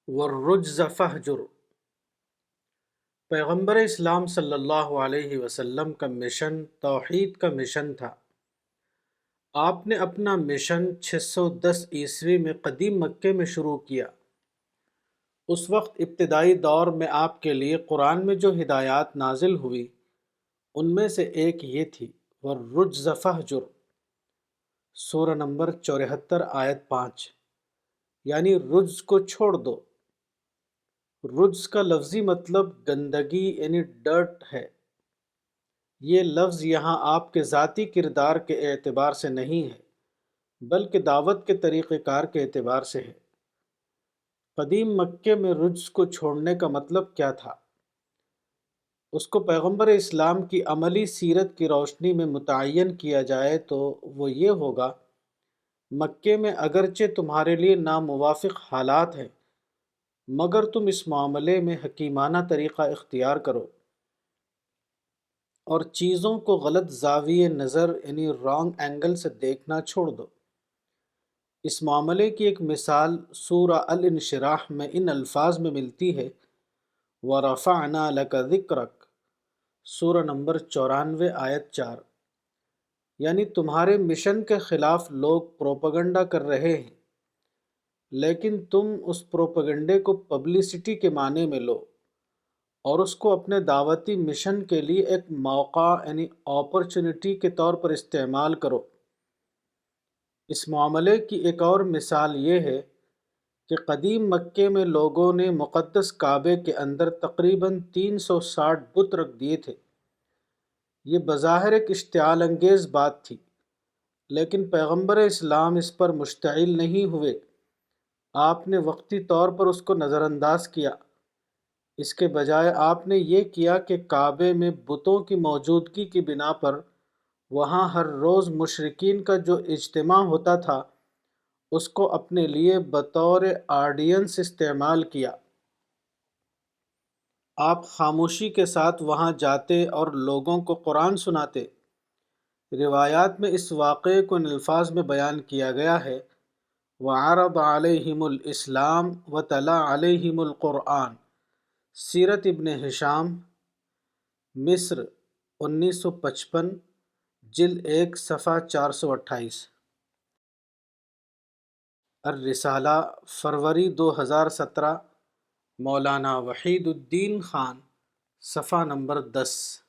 والرجز فہجر۔ پیغمبر اسلام صلی اللہ علیہ وسلم کا مشن توحید کا مشن تھا۔ آپ نے اپنا مشن 610 عیسوی میں قدیم مکے میں شروع کیا۔ اس وقت ابتدائی دور میں آپ کے لیے قرآن میں جو ہدایات نازل ہوئی ان میں سے ایک یہ تھی، والرجز فہجر، سورہ نمبر 74 آیت 5، یعنی رجز کو چھوڑ دو۔ رجز کا لفظی مطلب گندگی یعنی ڈرٹ ہے۔ یہ لفظ یہاں آپ کے ذاتی کردار کے اعتبار سے نہیں ہے بلکہ دعوت کے طریقہ کار کے اعتبار سے ہے۔ قدیم مکے میں رجز کو چھوڑنے کا مطلب کیا تھا؟ اس کو پیغمبر اسلام کی عملی سیرت کی روشنی میں متعین کیا جائے تو وہ یہ ہوگا، مکے میں اگرچہ تمہارے لیے ناموافق حالات ہیں مگر تم اس معاملے میں حکیمانہ طریقہ اختیار کرو اور چیزوں کو غلط زاویہ نظر یعنی رانگ اینگل سے دیکھنا چھوڑ دو۔ اس معاملے کی ایک مثال سورہ الانشراح میں ان الفاظ میں ملتی ہے، وَرَفَعْنَا لَكَ ذِكْرَكَ، سورہ نمبر 94 آیت 4، یعنی تمہارے مشن کے خلاف لوگ پروپیگنڈا کر رہے ہیں لیکن تم اس پروپیگنڈے کو پبلسٹی کے معنی میں لو اور اس کو اپنے دعوتی مشن کے لیے ایک موقع یعنی اپرچونٹی کے طور پر استعمال کرو۔ اس معاملے کی ایک اور مثال یہ ہے کہ قدیم مکے میں لوگوں نے مقدس کعبے کے اندر تقریباً 360 بت رکھ دیے تھے۔ یہ بظاہر ایک اشتعال انگیز بات تھی لیکن پیغمبر اسلام اس پر مشتعل نہیں ہوئے۔ آپ نے وقتی طور پر اس کو نظر انداز کیا، اس کے بجائے آپ نے یہ کیا کہ کعبے میں بتوں کی موجودگی کی بنا پر وہاں ہر روز مشرکین کا جو اجتماع ہوتا تھا اس کو اپنے لیے بطور آڈینس استعمال کیا۔ آپ خاموشی کے ساتھ وہاں جاتے اور لوگوں کو قرآن سناتے۔ روایات میں اس واقعے کو ان الفاظ میں بیان کیا گیا ہے، وَعَرَضَ عَلَيْهِمُ الْإِسْلَامَ وَتَلَا عَلَيْهِمُ الْقُرْآنَ، سیرت ابن ہشام، مصر، 1955، جلد 1 صفحہ 428۔ الرسالہ، فروری 2017، مولانا وحید الدین خان، صفحہ نمبر 10۔